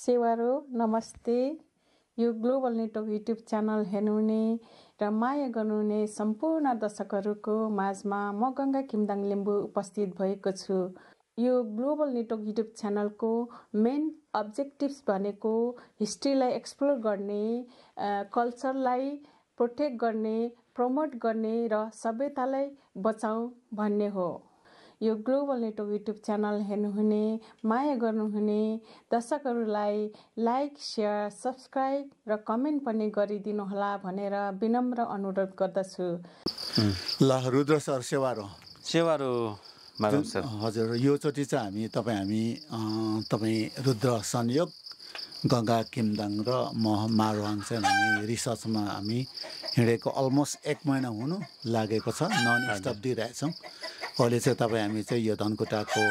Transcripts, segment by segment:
सेवारो नमस्ते। यो global network YouTube channel हेर्नुहुने र माया गर्नुहुने सम्पूर्ण दर्शकहरूको माझमा म गंगा किमदाङ लिम्बू उपस्थित भएको छु। यो ग्लोबल नेटवर्क युट्युब च्यानलको मेन अब्जेक्टिभ्स भनेको हिस्ट्रीलाई एक्सप्लोर गर्ने, कल्चरलाई प्रोटेक्ट गर्ने, प्रमोट गर्ने र सभ्यतालाई बचाऊ भन्ने हो। यो ग्लोबल नेटवर्क युट्युब च्यानल हेर्नुहुने, माया गर्नुहुने दर्शकहरूलाई लाइक, शेयर, सब्स्क्राइब र कमेन्ट पनि गरिदिनुहोला भनेर विनम्र अनुरोध गर्दछु। ल रुद्र सर सेवारो माधव सर। हजुर, यो चोटि चाहिँ तपाईँ रुद्र संयोग, गंगा किमदाङ र म मारवाङ चाहिँ हामी रिसर्चमा हामी हिँडेको अलमोस्ट 1 महिना हुनु लागेको छ। नन स्टप दिइरहेछौँ। अहिले चाहिँ हामी चाहिँ यो धनकुटाको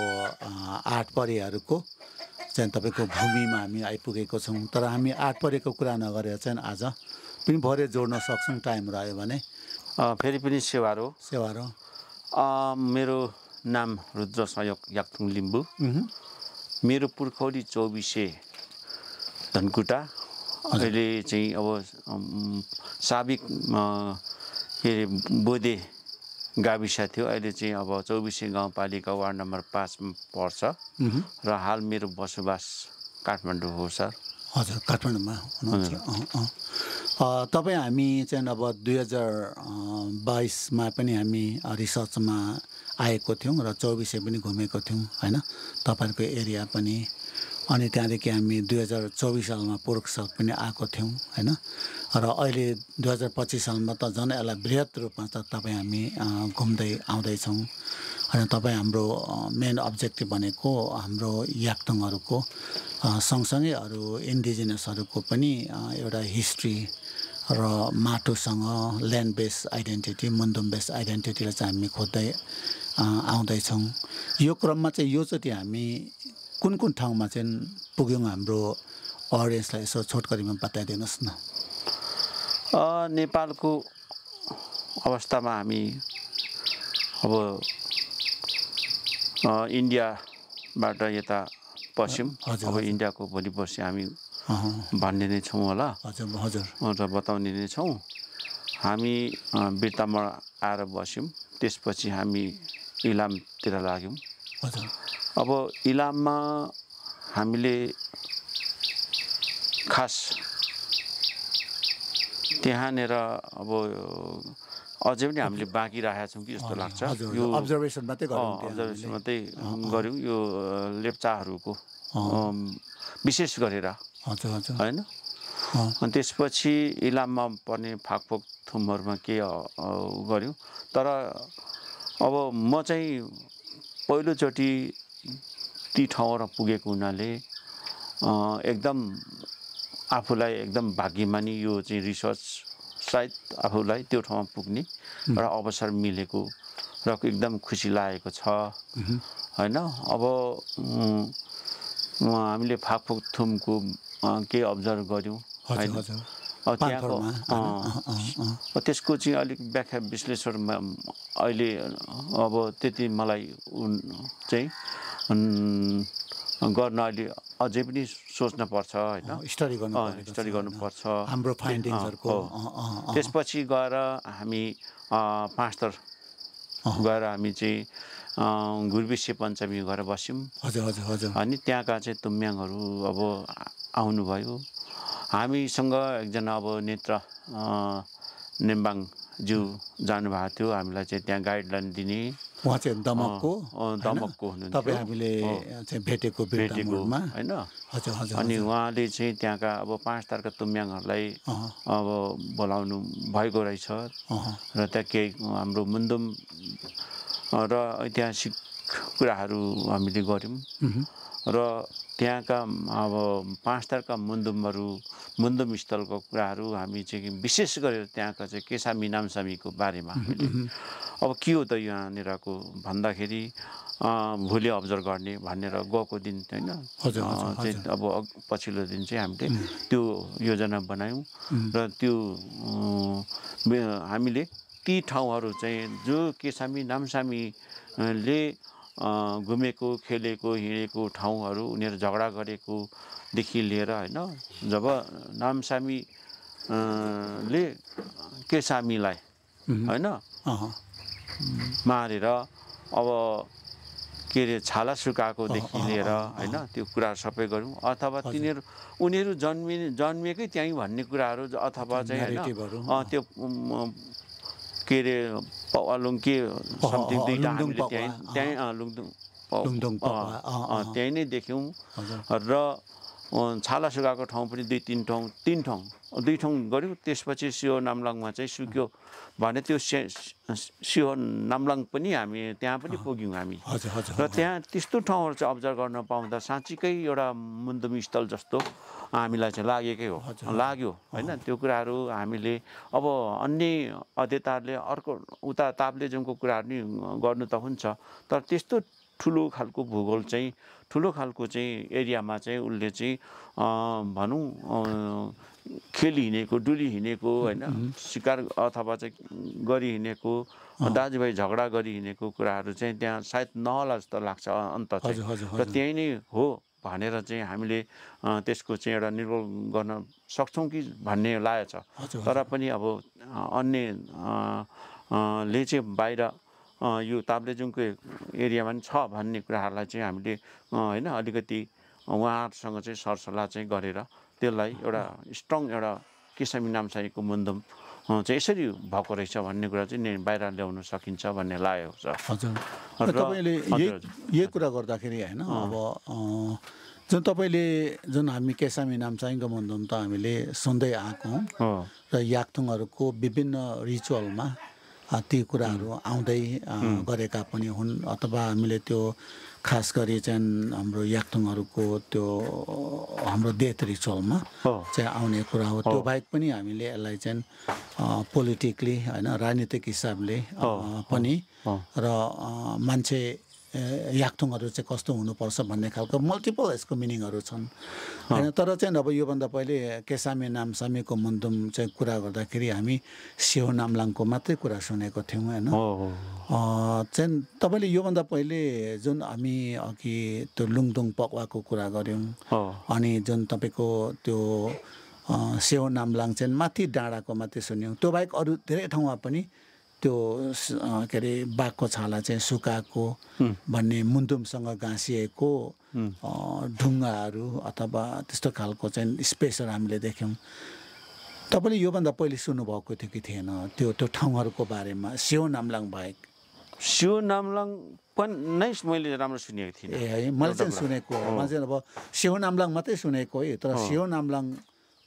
आठपरेहरूको चाहिँ तपाईँको भूमिमा हामी आइपुगेको छौँ। तर हामी आठपरेको कुरा नगरेर चाहिँ आज पनि भरे जोड्न सक्छौँ टाइम रह्यो भने। फेरि पनि सेवारो। मेरो नाम रुद्र संयोग याक्थुङ लिम्बू। मेरो पुर्खौली 24 धनकुटा। अहिले चाहिँ अब साबिक के अरे बोदे गाविस थियो, अहिले चाहिँ अब 24 गाउँपालिका वार्ड नम्बर 5 मा पर्छ र हाल मेरो बसोबास काठमाडौँ हो सर। हजुर, काठमाडौँमा हुनुहुन्छ। तपाईँ हामी चाहिँ अब 2022 मा पनि हामी रिसर्चमा आएको थियौँ र 24 पनि घुमेको थियौँ हैन, तपाईहरुको एरिया पनि। अनि त्यहाँदेखि हामी 2024 सालमा पोर्कसक पनि आएको थियौँ हैन। र अहिले 2025 सालमा त झन् यसलाई बृहत रूपमा त तपाईँ हामी घुम्दै आउँदैछौँ। अनि तपाईँ हाम्रो मेन अब्जेक्टिभ भनेको हाम्रो याक्थुङहरूको सँगसँगै अरू इन्डिजिनसहरूको पनि एउटा हिस्ट्री र माटोसँग land base identity, Mundum base आइडेन्टिटीलाई चाहिँ हामी खोज्दै आउँदैछौँ। यो क्रममा चाहिँ योचोटि हामी कुन कुन ठाउँमा चाहिँ पुग्यौँ, हाम्रो अडियन्सलाई यसो छोटकरीमा बताइदिनुहोस् न। नेपालको अवस्थामा हामी अब इन्डियाबाट यता पस्यौँ। अब इन्डियाको भोलि पर्सि हामी भन्ने नै छौँ होला। र बताउने नै छौँ। हामी बिर्तामा आएर बस्यौँ। त्यसपछि हामी इलामतिर लाग्यौँ। अब इलाममा हामीले खास त्यहाँनिर अब अझै पनि हामीले बाँकी राखेका छौँ कि जस्तो लाग्छ। यो अब्जर्भेसन मात्रै गऱ्यौँ यो लेप्चाहरूको विशेष गरेर हैन। अनि त्यसपछि इलाममा पर्ने फाकफोक थुमहरूमा के गऱ्यौँ। तर अब म चाहिँ पहिलोचोटि ती ठाउँमा पुगेको हुनाले एकदम आफूलाई एकदम भाग्यमानी यो चाहिँ रिसर्च सायद आफूलाई त्यो ठाउँमा पुग्ने र अवसर मिलेको र एकदम खुसी लागेको छ हैन। अब हामीले फाकफोक थुमको के अब्जर्भ गर्यौँ हैन। त्यहाँको त्यसको चाहिँ अलिक व्याख्या विश्लेषणमा अहिले अब त्यति मलाई चाहिँ गर्न अहिले अझै पनि सोच्न पर्छ हैन, स्टडी गर्नुपर्छ हाम्रो फाइन्डिङ्सहरुको। त्यसपछि गएर हामी पाँचथर गएर हामी चाहिँ गुरबिसे पञ्चमी गएर बस्यौँ। अनि त्यहाँका चाहिँ तुम्याङहरू अब आउनुभयो। हामीसँग एकजना अब नेत्र नेम्बाङ ज्यू जानुभएको थियो, हामीलाई चाहिँ त्यहाँ गाइडलाइन दिने। उहाँ चाहिँ दमकको हुनुहुन्थ्यो। तपाईँ हामीले चाहिँ भेटेको हैन। अनि उहाँले चाहिँ त्यहाँका अब 5 थरका तुम्याङहरूलाई अब बोलाउनु भएको रहेछ र त्यहाँ केही हाम्रो मुन्दुम र ऐतिहासिक कुराहरू हामीले गर्यौँ। र त्यहाँका अब 5 थरका मुन्दुम स्थलको कुराहरू हामी चाहिँ विशेष गरेर त्यहाँका चाहिँ केसामी नामसामीको बारेमा हामीले अब के हो त यहाँनिरको भन्दाखेरि भोलि अब्जर्भ गर्ने भनेर गएको दिन हैन। अब पछिल्लो दिन चाहिँ हामीले त्यो योजना बनायौँ र त्यो हामीले ती ठाउँहरू चाहिँ जो केसामी नामसामीले घुमेको, खेलेको, हिँडेको ठाउँहरू, उनीहरू झगडा गरेको देखि लिएर हैन जब नामसामी ले केसामीलाई हैन मारेर अब के रे छाला सुकाएकोदेखि लिएर हैन त्यो कुरा सबै गरौँ अथवा उनीहरू जन्मिएकै त्यहीँ भन्ने कुराहरू अथवा चाहिँ हैन त्यो के रे पवालुङ के समथिङ दुईटा हामीले त्यहीँ लुङदुङ त्यहीँ नै देख्यौँ र छाला सुकाएको ठाउँ पनि दुई ठाउँ गऱ्यौँ त्यसपछि सियो नामलाङमा चाहिँ सुक्यो भने त्यो सियो नामलाङ पनि हामी त्यहाँ पनि पुग्यौँ हामी र त्यहाँ त्यस्तो ठाउँहरू चाहिँ अब्जर्भ गर्न पाउँदा साँच्चीकै एउटा मुन्दुम स्थल जस्तो हामीलाई चाहिँ लाग्यो हैन त्यो कुराहरू हामीले अब अन्य अध्येताहरूले अर्को उता ताप्लेजुङको कुराहरू नि गर्नु त हुन्छ तर त्यस्तो ठुलो खालको भूगोल चाहिँ ठुलो खालको चाहिँ एरियामा चाहिँ उसले चाहिँ भनौँ खेली हिँडेको डुली हिँडेको हैन शिकार अथवा चाहिँ गरी हिँडेको दाजुभाइ झगडा गरी हिँडेको कुराहरू चाहिँ त्यहाँ सायद नहोला जस्तो लाग्छ अन्त चाहिँ र त्यही नै हो भनेर चाहिँ हामीले त्यसको चाहिँ एउटा निर्भर गर्न सक्छौँ कि भन्ने लागेको छ तर पनि अब अन्य ले चाहिँ बाहिर यो ताप्लेजुङको एरियामा पनि छ भन्ने कुराहरूलाई चाहिँ हामीले हैन अलिकति उहाँहरूसँग चाहिँ सरसल्लाह चाहिँ गरेर त्यसलाई एउटा स्ट्रङ एउटा केसामी नामसामीको मुन्दुम चाहिँ यसरी भएको रहेछ भन्ने कुरा चाहिँ बाहिर ल्याउन सकिन्छ भन्ने लागेको छ हजुर तपाईँले यही कुरा गर्दाखेरि हैन अब जुन तपाईँले जुन हामी केसामी नामसामीको मुन्दुम त हामीले सुन्दै आएको र याक्थुङहरूको विभिन्न रिचुअलमा ती कुराहरू आउँदै गरेका पनि हुन् अथवा हामीले त्यो खास गरी चाहिँ हाम्रो याक्थुङहरूको त्यो हाम्रो डेथ रिचुअलमा चाहिँ आउने कुरा हो त्यो बाहेक पनि हामीले यसलाई चाहिँ पोलिटिकली हैन राजनीतिक हिसाबले पनि र मान्छे याक्थुङहरू चाहिँ कस्तो हुनुपर्छ भन्ने खालको मल्टिपल यसको मिनिङहरू छन् हैन तर चाहिँ अब योभन्दा पहिले केसामी नामसामीको मुन्दुम चाहिँ कुरा गर्दाखेरि हामी सियो नामलाङको मात्रै कुरा सुनेको थियौँ हैन चाहिँ तपाईँले योभन्दा पहिले जुन हामी अघि त्यो लुङदुङ पकवाको कुरा गऱ्यौँ अनि जुन तपाईँको त्यो सियो नामलाङ चाहिँ माथि डाँडाको मात्रै सुन्यौँ त्यो बाहेक अरू धेरै ठाउँमा पनि त्यो के अरे बाघको छाला चाहिँ सुकाएको भन्ने मुन्दुमसँग गाँसिएको ढुङ्गाहरू अथवा त्यस्तो खालको चाहिँ स्पेसहरू हामीले देख्यौँ तपाईँले योभन्दा पहिले सुन्नुभएको थियो कि थिएन त्यो ठाउँहरूको बारेमा सियो नामलाङ बाहेक सियो नामलाङ पनि नै मैले राम्रो सुनेको थिइनँ है मैले चाहिँ सुनेको मैले चाहिँ अब सियो नामलाङ मात्रै सुनेको है तर सियो नामलाङ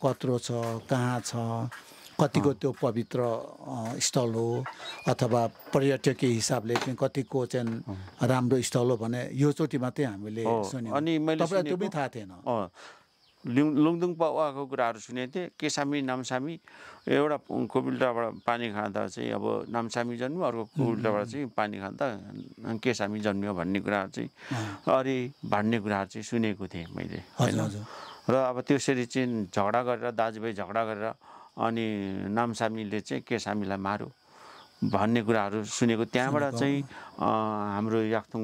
कत्रो छ कहाँ छ कतिको त्यो पवित्र स्थल हो अथवा पर्यटकीय हिसाबले पनि कतिको चाहिँ राम्रो स्थल हो भने योचोटि मात्रै हामीले सुन्यौँ अनि मैले त्यो पनि थाहा थिएन लुङदुङ पकवाको कुराहरू सुनेको थिएँ केसामी नामसामी एउटा कोपिल्टाबाट पानी खाँदा चाहिँ अब नामसामी जन्मियो अर्को कोपिल्टाबाट चाहिँ पानी खाँदा केसामी जन्मियो भन्ने कुराहरू चाहिँ भन्ने कुराहरू चाहिँ सुनेको थिएँ मैले र अब त्यसरी चाहिँ झगडा गरेर दाजुभाइ झगडा गरेर अनि नामसामीले चाहिँ केसामीलाई मार्यो भन्ने कुराहरू सुनेको त्यहाँबाट चाहिँ हाम्रो याक्थुङ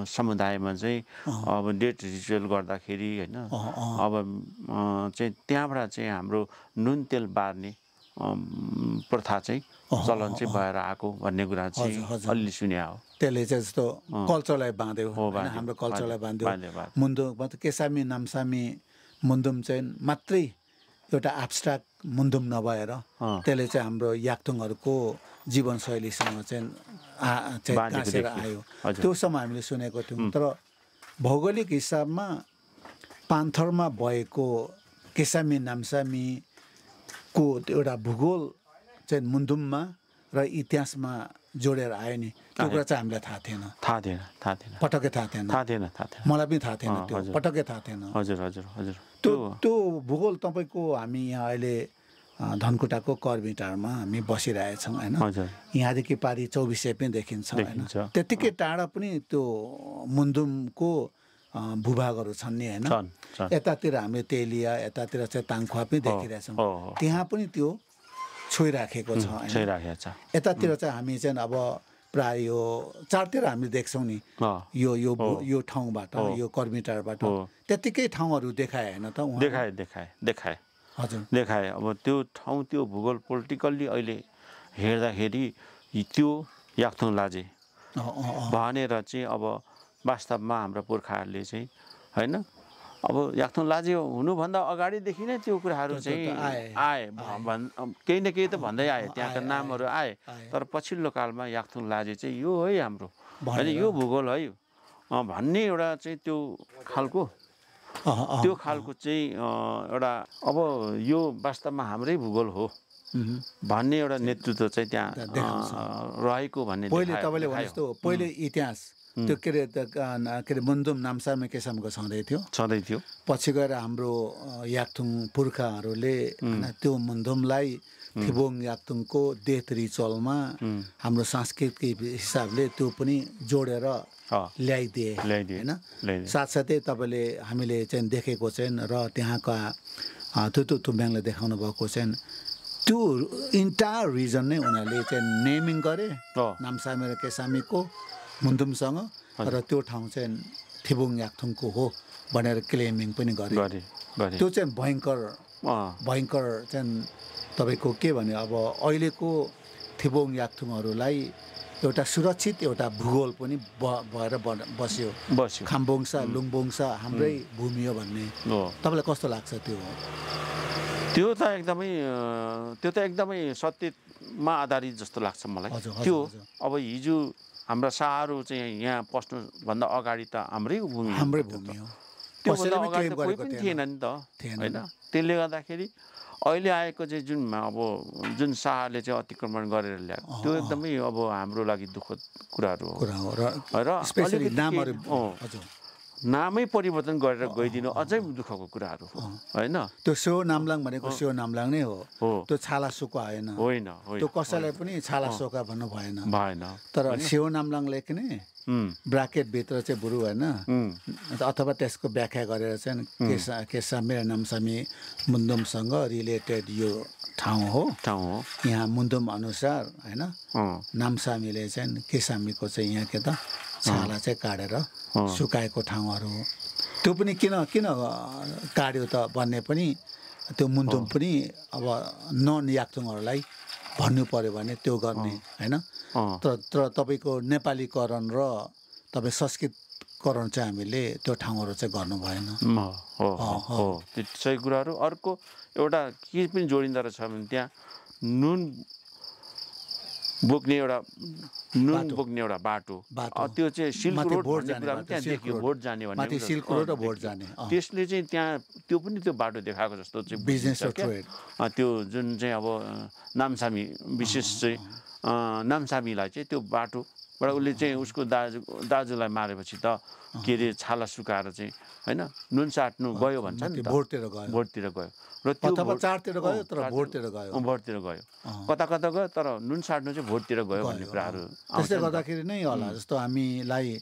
समुदायमा चाहिँ अब डेट रिचुअल गर्दाखेरि हैन अब चाहिँ त्यहाँबाट चाहिँ हाम्रो नुन तेल बार्ने प्रथा चाहिँ चलन चाहिँ भएर आएको भन्ने कुरा चाहिँ अलि सुने हो त्यसले चाहिँ जस्तो कल्चरलाई बाँध्यो हाम्रो कल्चरलाई बाँध्यो मुन्दुम केसामी नामसामी मुन्दुम चाहिँ मात्रै एउटा एब्स्ट्र्याक्ट मुन्दुम नभएर त्यसले चाहिँ हाम्रो याक्थुङहरूको जीवनशैलीसँग चाहिँ गाँसेर आयो त्यो समय हामीले सुनेको थियौँ तर भौगोलिक हिसाबमा पान्थरमा भएको केसामी नामसामीको एउटा भूगोल चाहिँ मुन्दुममा र इतिहासमा जोडेर आयो नि त्यो कुरा चाहिँ हामीलाई थाहा थिएन पटक्कै थाहा थिएन मलाई पनि थाहा थिएन त्यो पटक्कै थाहा थिएन हजुर त्यो भूगोल तपाईँको हामी यहाँ अहिले धनकुटाको करबिटारमा हामी बसिरहेछौँ होइन यहाँदेखि पारि 24 पनि देखिन्छ होइन त्यतिकै टाढा पनि त्यो मुन्दुमको भूभागहरू छन् नि होइन यतातिर हामीले तेलिया यतातिर चाहिँ ताङखुवा पनि देखिरहेछौँ त्यहाँ पनि त्यो छोइराखेको छ होइन यतातिर चाहिँ हामी चाहिँ अब प्राय यो चारतिर हामीले देख्छौँ नि यो यो यो ठाउँबाट यो कर्मिटारबाट त्यतिकै ठाउँहरू देखाए होइन त देखाए हजुर देखाए अब त्यो ठाउँ त्यो भूगोल पोलिटिकल्ली अहिले हेर्दाखेरि त्यो याक्थुङ लाजे भनेर चाहिँ अब वास्तवमा हाम्रो पुर्खाहरूले चाहिँ होइन अब याक्थुङ लाजे हुनुभन्दा अगाडिदेखि नै त्यो कुराहरू चाहिँ आए केही न केही त भन्दै आए त्यहाँका नामहरू आए तर पछिल्लो कालमा याक्थुङ लाजे चाहिँ यो है हाम्रो होइन यो भूगोल है भन्ने एउटा चाहिँ त्यो खालको चाहिँ एउटा अब यो वास्तवमा हाम्रै भूगोल हो भन्ने एउटा नेतृत्व चाहिँ त्यहाँ रहेको भन्ने पहिले तपाईँले भने जस्तो पहिले इतिहास त्यो के अरे मुन्दुम नामसामे किसिमको छँदै थियो पछि गएर हाम्रो याक्थुङ पुर्खाहरूले त्यो मुन्दुमलाई थिबोङ याक्थुङको डेथ रिचुअलमा हाम्रो सांस्कृतिक हिसाबले त्यो पनि जोडेर ल्याइदिए होइन साथसाथै तपाईँले हामीले चाहिँ देखेको चाहिँ र त्यहाँका तुम्याङले देखाउनु भएको चाहिँ त्यो इन्टायर रिजन नै उनीहरूले चाहिँ नेमिङ गरे नामसामे र केसामीको मुन्दुमसँग र त्यो ठाउँ चाहिँ थिबोङ याक्थुङको हो भनेर क्लेमिङ पनि गरे त्यो चाहिँ भयङ्कर चाहिँ तपाईँको के भने अब अहिलेको थिबोङ याक्थुङहरूलाई एउटा सुरक्षित एउटा भूगोल पनि भएर बस्यो खाम्बोङसा लुङबोङसा हाम्रै भूमि हो भन्ने तपाईँलाई कस्तो लाग्छ त्यो त एकदमै सत्यमा आधारित जस्तो लाग्छ मलाई त्यो अब हिजो हाम्रा शाहहरू चाहिँ यहाँ पस्नुभन्दा अगाडि त हाम्रै भूमि हो त्योभन्दा अगाडि त कोही पनि थिएन नि त होइन त्यसले गर्दाखेरि अहिले आएको चाहिँ जुन शाहले चाहिँ अतिक्रमण गरेर ल्याएको त्यो एकदमै अब हाम्रो लागि दुःखद कुराहरू हो र नामै परिवर्तन गरेर गइदिनु अझै दुःखको कुराहरू हो होइन त्यो स्यो नामलाङ भनेको स्यो नामलाङ नै हो त्यो छाला सुका होइन त्यो कसैलाई पनि छाला सोका भन्नु भएन तर स्यो नामलाङ लेख्ने ब्राकेट भित्र चाहिँ बुरु होइन अथवा त्यसको व्याख्या गरेर चाहिँ केसामी र नामसामी मुन्दुमसँग रिलेटेड यो ठाउँ हो यहाँ मुन्दुम अनुसार होइन नामसामीले चाहिँ केसामीको चाहिँ यहाँ के त छाला चाहिँ काटेर सुकाएको ठाउँहरू हो त्यो पनि किन काट्यो त भन्ने पनि त्यो मुन्दुम पनि अब नन याक्थुङहरूलाई भन्नु पर्यो भने त्यो गर्ने होइन तर तपाईँको नेपालीकरण र तपाईँ संस्कृतकरण चाहिँ हामीले त्यो ठाउँहरू चाहिँ गर्नु भएन त्यो सही कुराहरू अर्को एउटा के पनि जोडिँदो रहेछ भने त्यहाँ नुन बोक्ने एउटा बाटो त्यो चाहिँ सिल्क रोड भन्ने कुरा पनि त्यहाँ देखियो भोट जाने भन्ने त्यसले चाहिँ त्यहाँ त्यो पनि त्यो बाटो देखाएको जस्तो चाहिँ बिजनेस त्यो जुन चाहिँ अब नामसामी विशेष चाहिँ नामसामीलाई चाहिँ त्यो बाटोबाट उसले चाहिँ उसको दाजुलाई मारेपछि त के अरे छाला सुकाएर चाहिँ होइन नुन साट्नु गयो भन्छ नि भोटतिर गयो र त्यो चारतिर गयो तर भोटतिर गयो कता गयो तर नुन साट्नु चाहिँ भोटतिर गयो भन्ने कुराहरू त्यसले गर्दाखेरि नै होला जस्तो हामीलाई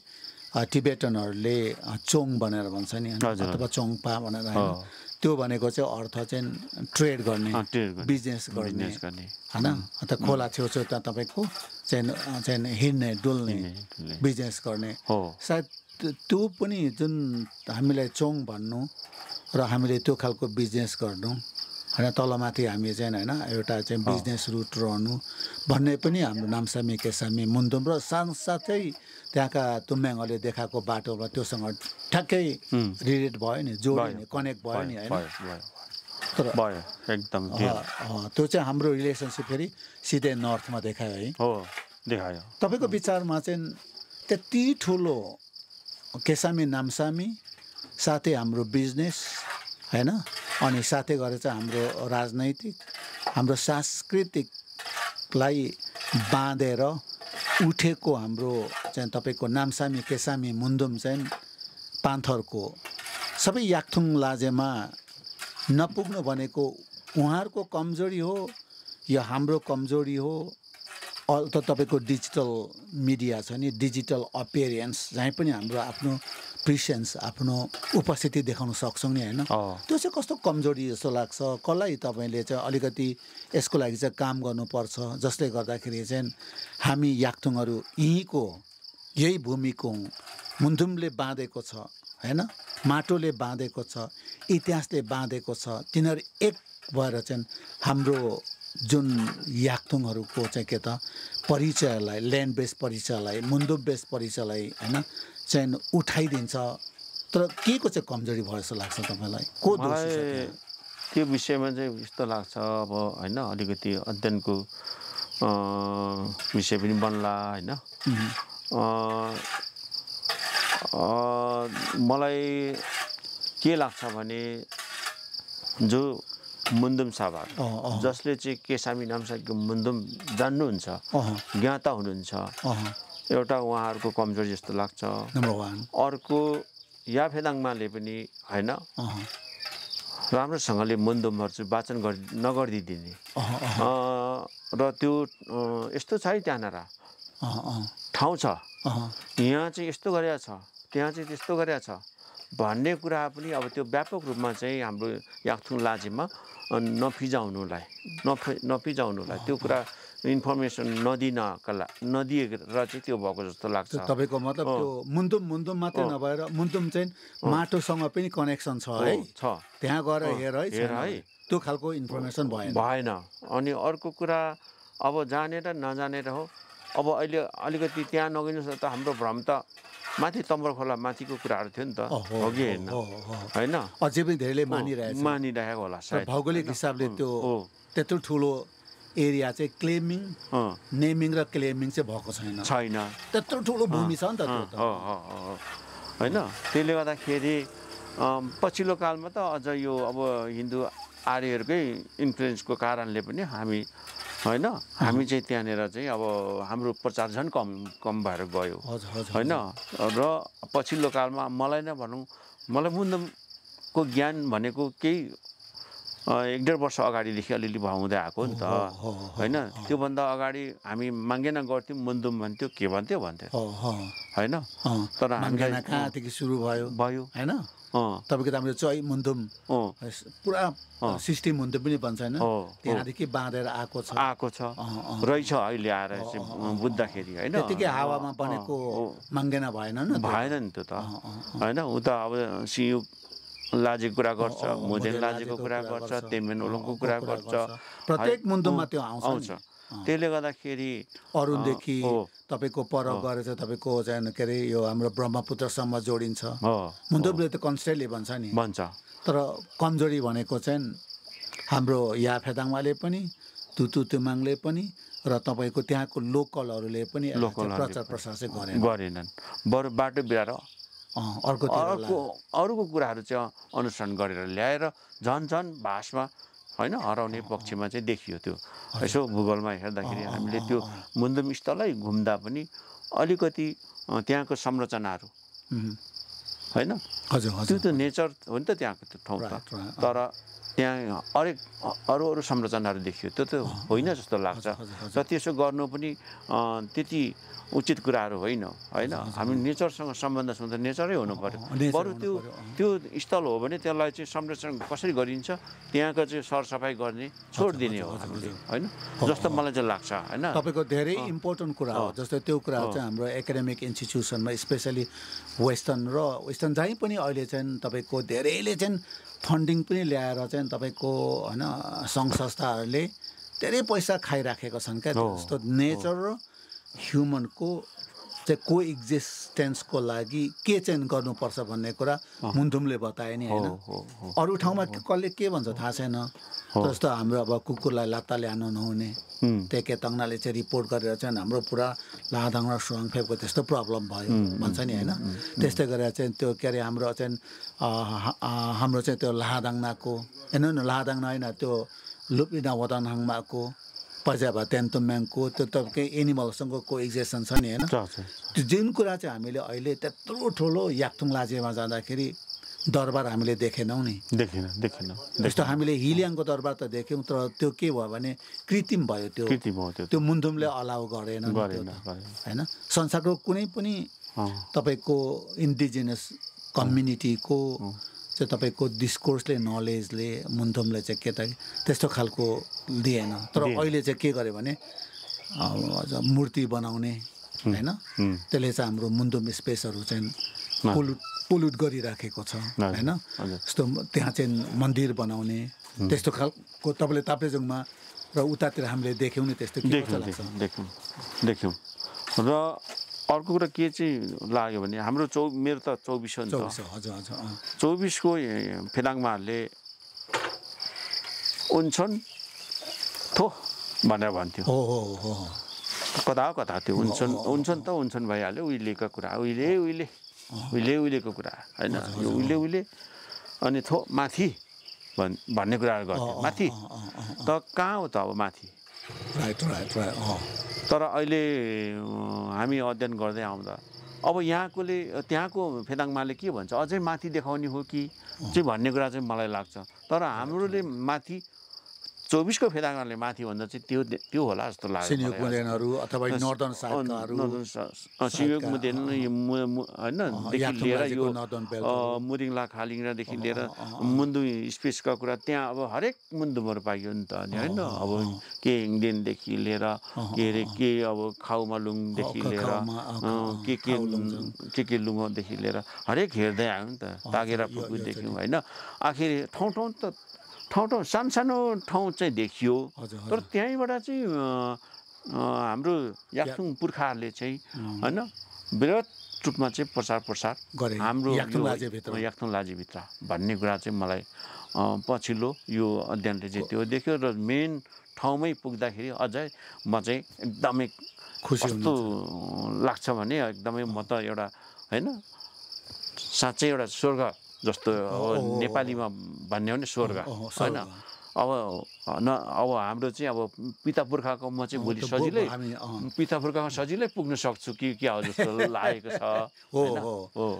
टिबेटनहरूले चोङ भनेर भन्छ नि अथवा चोङपा भनेर त्यो भनेको चाहिँ अर्थ चाहिँ ट्रेड गर्ने बिजनेस गर्ने होइन अथवा खोला छेउछेउ त तपाईँको चाहिँ हिँड्ने डुल्ने बिजनेस गर्ने सायद त्यो पनि जुन हामीलाई चोङ भन्नु र हामीले त्यो खालको बिजनेस गर्नु होइन तलमाथि हामी चाहिँ होइन एउटा चाहिँ बिजनेस रुट रहनु भन्ने पनि हाम्रो नामसामी केसामी मुन्दुम र साथसाथै त्यहाँका तुम्याङहरूले देखाएको बाटोमा त्योसँग ठ्याक्कै रिलेट भयो नि जोड्यो नि कनेक्ट भयो नि होइन तर एकदम त्यो चाहिँ हाम्रो रिलेसनसिप फेरि सिधै नर्थमा देखायो है तपाईँको विचारमा चाहिँ त्यति ठुलो केसामी नामसामी साथै हाम्रो बिजनेस होइन अनि साथै गरेर चाहिँ हाम्रो राजनैतिक हाम्रो सांस्कृतिकलाई बाँधेर उठेको हाम्रो चाहिँ तपाईँको नामसामी केसामी मुन्दुम चाहिँ पान्थरको सबै याक्थुङ लाजेमा नपुग्नु भनेको उहाँहरूको कमजोरी हो या हाम्रो कमजोरी हो त तपाईँको डिजिटल मिडिया छ नि डिजिटल अपियरेन्स जहीँ पनि हाम्रो आफ्नो प्रिसेन्स आफ्नो उपस्थिति देखाउन सक्छौँ नि होइन त्यो चाहिँ कस्तो कमजोरी जस्तो लाग्छ कसलाई तपाईँले चाहिँ अलिकति यसको लागि चाहिँ काम गर्नुपर्छ जसले गर्दाखेरि चाहिँ हामी याक्थुङहरू यहीँको यही भूमिको मुन्धुमले बाँधेको छ होइन माटोले बाँधेको छ इतिहासले बाँधेको छ तिनीहरू एक भएर चाहिँ हाम्रो जुन याक्थुङहरूको चाहिँ के त परिचयलाई ल्यान्ड बेस परिचयलाई मुन्धुम बेस परिचयलाई होइन चाहिँ उठाइदिन्छ तर के को चाहिँ कमजोरी भयो जस्तो लाग्छ तपाईँलाई को दोष त्यो विषयमा चाहिँ यस्तो लाग्छ अब होइन अलिकति अध्ययनको विषय पनि बन्ला होइन मलाई के लाग्छ भने जो मुन्धुम साभाग जसले चाहिँ केसामी नामसाको मुन्धुम जान्नुहुन्छ ज्ञाता हुनुहुन्छ एउटा उहाँहरूको कमजोरी जस्तो लाग्छ अर्को याफेदाङमाले पनि होइन राम्रोसँगले मुन्धुमहरू चाहिँ वाचन नगरिदिने र त्यो यस्तो छ है त्यहाँनिर ठाउँ छ यहाँ चाहिँ यस्तो गरेको छ त्यहाँ चाहिँ त्यस्तो गरेको छ भन्ने कुरा पनि अब त्यो व्यापक रूपमा चाहिँ हाम्रो याक्थुङ लाजेमा नफिजाउनुलाई त्यो कुरा इन्फर्मेसन नदिएर चाहिँ त्यो भएको जस्तो लाग्छ तपाईँको मतलब त्यो मुन्धुम मात्रै नभएर मुन्धुम चाहिँ माटोसँग पनि कनेक्सन छ है त्यहाँ गएर हेर है त्यो खालको इन्फर्मेसन भएन अनि अर्को कुरा अब जानेर नजानेर हो अब अहिले अलिकति त्यहाँ नगइनुहोस् त हाम्रो भ्रम त माथि तम्बर खोला माथिको कुराहरू थियो नि त हो कि होइन अझै पनि धेरैले मानिरहेको होला भौगोलिक हिसाबले त्यो त्यत्रो ठुलो एरिया चाहिँ क्लेमिङ नेमिङ र क्लेमिङ चाहिँ भएको छैन त्यत्रो ठुलो भूमि छ नि त त्यो होइन त्यसले गर्दाखेरि पछिल्लो कालमा त अझ यो अब हिन्दू आर्यहरूकै इन्फ्लुएन्सको कारणले पनि हामी चाहिँ त्यहाँनिर चाहिँ अब हाम्रो प्रचार झन् कम भएर गयो होइन र पछिल्लो कालमा मलाई नै भनौँ मलाई मुन्धुमको ज्ञान भनेको केही 1-1.5 वर्ष अगाडिदेखि अलिअलि हुँदै आएको नि त होइन त्योभन्दा अगाडि हामी माङ्गेना गर्थ्यौँ मुन्धुम भन्थ्यो के भन्थ्यो होइन तर हामीलाई कहाँदेखि सुरु भयो होइन तपाईँको त हाम्रो चै मुन्धुम पुरा सिस्टम मुन्धुम पनि भन्छ होइन त्यहाँदेखि बाँधेर आएको छ रहेछ अहिले आएर बुझ्दाखेरि होइन त्यतिकै हावामा बनेको माङ्गेना भएन नि त्यो त होइन ऊ त अब सियु लाजेको कुरा गर्छ मुदेन लाजेको कुरा गर्छ तेमेन ओलङको कुरा गर्छ प्रत्येक मुन्धुममा त्यो आउँछ त्यसले गर्दाखेरि अरुणदेखि तपाईँको पर गएर चाहिँ तपाईँको चाहिँ के अरे यो हाम्रो ब्रह्मपुत्रसम्म जोडिन्छ मुन्धुमले त कन्स्टेन्टली भन्छ तर कमजोरी भनेको चाहिँ हाम्रो याफेदाङमाले पनि तुतु तुमाङले पनि र तपाईँको त्यहाँको लोकलहरूले पनि प्रचार प्रसार चाहिँ गरेनन् बरु बाटो बिराएर अरूको कुराहरू चाहिँ अनुसरण गरेर ल्याएर झन् भाषमा होइन हराउने पक्षमा चाहिँ देखियो त्यो यसो भूगोलमा हेर्दाखेरि हामीले त्यो मुन्धुम स्थललाई घुम्दा पनि अलिकति त्यहाँको संरचनाहरू होइन त्यो त नेचर हो नि त त्यहाँको त्यो ठाउँ त तर त्यहाँ अरू संरचनाहरू देखियो त्यो त होइन जस्तो लाग्छ र त्यसो गर्नु पनि त्यति उचित कुराहरू होइन हामी नेचरसँग सम्बन्ध छौँ त नेचरै हुनु पर्यो बरु त्यो स्थल हो भने त्यसलाई चाहिँ संरक्षण कसरी गरिन्छ त्यहाँको चाहिँ सरसफाइ गर्ने छोडिदिने हो हामीले होइन जस्तो मलाई चाहिँ लाग्छ होइन तपाईँको धेरै इम्पोर्टेन्ट कुरा हो जस्तो त्यो कुरा चाहिँ हाम्रो एकाडेमिक इन्स्टिट्युसनमा स्पेसली वेस्टर्न जहीँ पनि अहिले चाहिँ तपाईँको धेरैले चाहिँ फन्डिङ पनि ल्याएर चाहिँ तपाईँको होइन सङ्घ संस्थाहरूले धेरै पैसा खाइराखेका छन् क्या जस्तो नेचर र ह्युमनको चाहिँ को एक्जिस्टेन्सको लागि के चाहिँ गर्नुपर्छ भन्ने कुरा मुन्धुमले बताए नि होइन अरू ठाउँमा कसले के भन्छ थाहा छैन जस्तो हाम्रो अब कुकुरलाई लात्ताले हान्नु नहुने टेके तङ्नाले चाहिँ रिपोर्ट गरेर चाहिँ हाम्रो पुरा लाहादाङ र सुवाङफेपको त्यस्तो प्रब्लम भयो भन्छ नि होइन त्यस्तै गरेर चाहिँ त्यो के अरे हाम्रो चाहिँ हाम्रो चाहिँ त्यो लाहादाङनाको हेर्नु न लाहादाङ होइन त्यो लुपिना वदानहाङमाको पजाबा तेन्तुम्याङको त्यो तपाईँकै एनिमलसँग को एक्जिस्टेन्स छ नि होइन त्यो जुन कुरा चाहिँ हामीले अहिले त्यत्रो ठुलो याक्थुङ लाजेमा जाँदाखेरि दरबार हामीले देखेनौँ नि देखेन जस्तो हामीले हिल्याङको दरबार त देख्यौँ तर त्यो के भयो भने कृत्रिम भयो त्यो मुन्धुमले अलाउ गरेन होइन संसारको कुनै पनि तपाईँको इन्डिजिनस कम्युनिटीको चाहिँ तपाईँको डिस्कोर्सले नलेजले मुन्धुमले चाहिँ के त त्यस्तो खालको दिएन। तर अहिले चाहिँ के गर्यो भने मूर्ति बनाउने होइन, त्यसले चाहिँ हाम्रो मुन्धुम स्पेसहरू चाहिँ पोल्युट गरिराखेको छ होइन। जस्तो त्यहाँ चाहिँ मन्दिर बनाउने त्यस्तो खालको तपाईँले ताप्लेजुङमा र उतातिर हामीले देख्यौँ नि, त्यस्तो देख्यौँ। र अर्को कुरा के चाहिँ लाग्यो भने हाम्रो मेरो त 24 हो नि त। हजुर 24 को फेदाङमाहरूले उन्छन् थो भनेर भन्थ्यो। कता त्यो उन्छन् त उन्छन् भइहाल्यो, उहिलेको कुरा, उहिलेको कुरा होइन, यो उहिले अनि थो माथि भन्ने कुराहरू गर्थ्यो। माथि त कहाँ हो त अब माथि। तर अहिले हामी अध्ययन गर्दै आउँदा अब त्यहाँको फेदाङमाले के भन्छ, अझै माथि देखाउने हो कि चाहिँ भन्ने कुरा चाहिँ मलाई लाग्छ। तर हाम्रोले माथि 24 को फेदाङमाले माथि भन्दा चाहिँ त्यो होला जस्तो लाग्छ। सियोगमुदेन होइन देखि लिएर यो मुरिङला खालिङरादेखि लिएर मुन्दुम स्पेसका कुरा त्यहाँ अब हरेक मुन्दुमहरू पाइयो नि त होइन। अब के इङ्डेनदेखि लिएर के अब खाउमालुङदेखि लिएर के लुङदेखि लिएर हरेक हेर्दै आयो नि त। तागेरा पुगु देख्यौँ होइन। आखिर ठाउँ सानो ठाउँ चाहिँ देखियो। तर त्यहीँबाट चाहिँ हाम्रो याक्थुङ पुर्खाहरूले चाहिँ होइन बृहत रूपमा चाहिँ प्रसार हाम्रो याक्थुङ लाजीभित्र भन्ने कुरा चाहिँ मलाई पछिल्लो यो अध्ययनले चाहिँ त्यो देख्यो। र मेन ठाउँमै पुग्दाखेरि अझै म चाहिँ एकदमै कस्तो लाग्छ भने एकदमै म त एउटा होइन साँच्चै एउटा स्वर्ग जस्तो नेपालीमा भन्ने हो नि स्वर्ग होइन। अब हाम्रो चाहिँ अब पिता पुर्खाको म चाहिँ भोलि सजिलै पिता पुर्खाको सजिलै पुग्न सक्छु कि क्या हो जस्तो लागेको छ।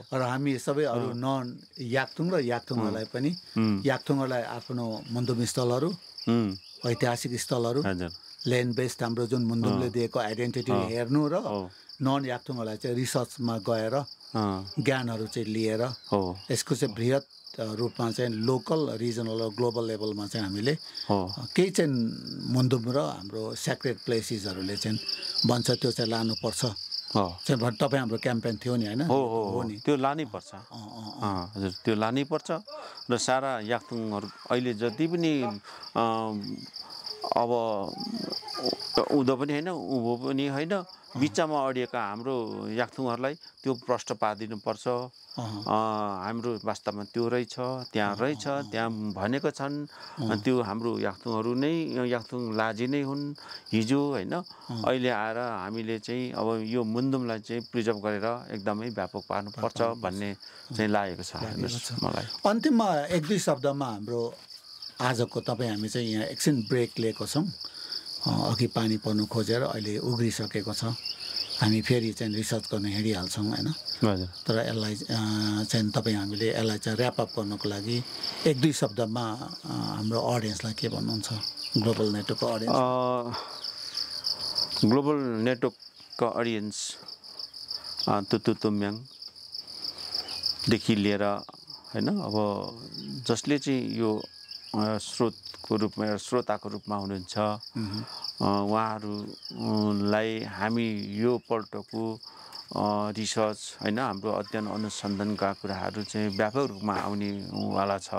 र हामी सबै अरू नन याक्थुङ र याक्थुङहरूलाई पनि याक्थुङहरूलाई आफ्नो मुन्दुम स्थलहरू, ऐतिहासिक स्थलहरू, ल्यान्ड बेस्ड हाम्रो जुन मुन्दुमले दिएको आइडेन्टिटी हेर्नु र नन याक्थुङहरूलाई चाहिँ रिसर्चमा गएर ज्ञानहरू चाहिँ लिएर यसको चाहिँ बृहत रूपमा चाहिँ लोकल रिजनल र ग्लोबल लेभलमा चाहिँ हामीले केही चाहिँ मुन्दुम र हाम्रो सेक्रेट प्लेसेसहरूले चाहिँ भन्छ त्यो चाहिँ लानुपर्छ चाहिँ तपाईँ हाम्रो क्याम्पेन थियो नि होइन। हो नि, त्यो लानै पर्छ। हजुर त्यो लानै पर्छ। र सारा याक्थुङहरू अहिले जति पनि अब उँधो पनि होइन उँभो पनि होइन बिचमा अडिएका हाम्रो याक्थुङहरूलाई त्यो प्रश्न पारिदिनुपर्छ। हाम्रो वास्तवमा त्यो रहेछ, त्यहाँ भनेको छन्। त्यो हाम्रो याक्थुङहरू नै याक्थुङ लाजी नै हुन् हिजो होइन। अहिले आएर हामीले चाहिँ अब यो मुन्दुमलाई चाहिँ प्रिजर्भ गरेर एकदमै व्यापक पार्नुपर्छ भन्ने चाहिँ लागेको छ मलाई। अन्तिममा एक दुई शब्दमा हाम्रो आजको तपाईँ हामी चाहिँ यहाँ एकछिन ब्रेक लिएको छौँ। अघि पानी पर्नु खोजेर अहिले उग्रिसकेको छ। हामी फेरि चाहिँ रिसर्च गर्न हिँडिहाल्छौँ होइन। तर यसलाई चाहिँ तपाईँ हामीले यसलाई चाहिँ ऱ्यापअप गर्नको लागि एक दुई शब्दमा हाम्रो अडियन्सलाई के भन्नुहुन्छ, ग्लोबल नेटवर्कको अडियन्स? ग्लोबल नेटवर्कको अडियन्स तुतु तुम्याङदेखि लिएर होइन अब जसले चाहिँ यो श्रोताको रूपमा हुनुहुन्छ उहाँहरूलाई हामी यो पल्टको रिसर्च होइन हाम्रो अध्ययन अनुसन्धानका कुराहरू चाहिँ व्यापक रूपमा आउनेवाला छ।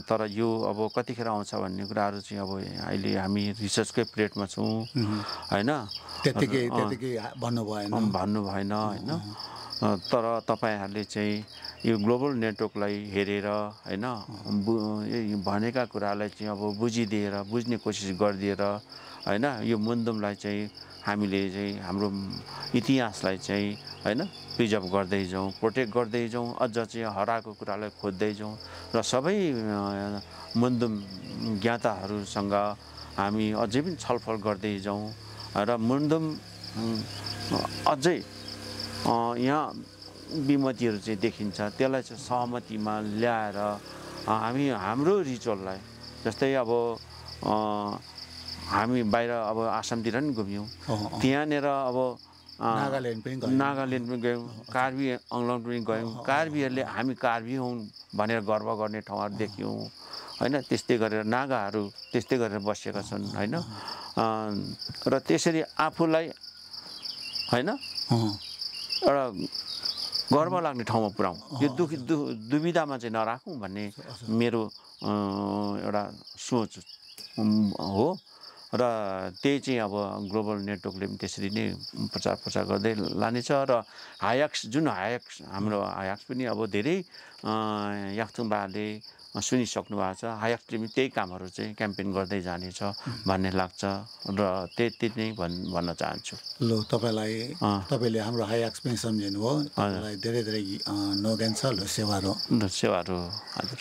तर यो अब कतिखेर आउँछ भन्ने कुराहरू चाहिँ अब अहिले हामी रिसर्चकै पिरियडमा छौँ होइन। त्यतिकै भन्नु भएन होइन। तर तपाईँहरूले चाहिँ यो ग्लोबल नेटवर्कलाई हेरेर होइन भनेका कुरालाई चाहिँ अब बुझ्ने कोसिस गरिदिएर होइन यो मुन्दुमलाई चाहिँ हामीले चाहिँ हाम्रो इतिहासलाई चाहिँ होइन प्रिजर्भ गर्दै जाउँ, प्रोटेक्ट गर्दै जाउँ, अझ चाहिँ हराएको कुरालाई खोज्दै जाउँ र सबै मुन्दुम ज्ञाताहरूसँग हामी अझै पनि छलफल गर्दै जाउँ र मुन्दुम अझै यहाँ विमतिहरू चाहिँ देखिन्छ त्यसलाई चाहिँ सहमतिमा ल्याएर हाम्रो रिचुअललाई जस्तै अब हामी बाहिर अब आसामतिर पनि घुम्यौँ त्यहाँनिर अब नागाल्यान्ड पनि गयौँ, कार्बी अङ्गलङ पनि गयौँ। कार्बीहरूले हामी कार्बी हौँ भनेर गर्व गर्ने ठाउँहरू देख्यौँ होइन। त्यस्तै गरेर नागाहरू त्यस्तै गरेर बसेका छन् होइन। र त्यसरी आफूलाई होइन एउटा गर्व लाग्ने ठाउँमा पुऱ्याउँ, यो दुविधामा चाहिँ नराखौँ भन्ने मेरो एउटा सोच हो। र त्यही चाहिँ अब ग्लोबल नेटवर्कले पनि त्यसरी नै प्रचार गर्दै लानेछ। र हायक्स हाम्रो हायक्स पनि अब धेरै याक्थुङबाले सुनिसक्नु भएको छ। हायक्सले पनि त्यही कामहरू चाहिँ क्याम्पेन गर्दै जानेछ भन्ने लाग्छ र त्यति नै भन्न चाहन्छु। ल तपाईँले हाम्रो हायक्स पनि सम्झिनु हो, तपाईँलाई धेरै धेरै नोगान छ। ल सेवारो हजुर।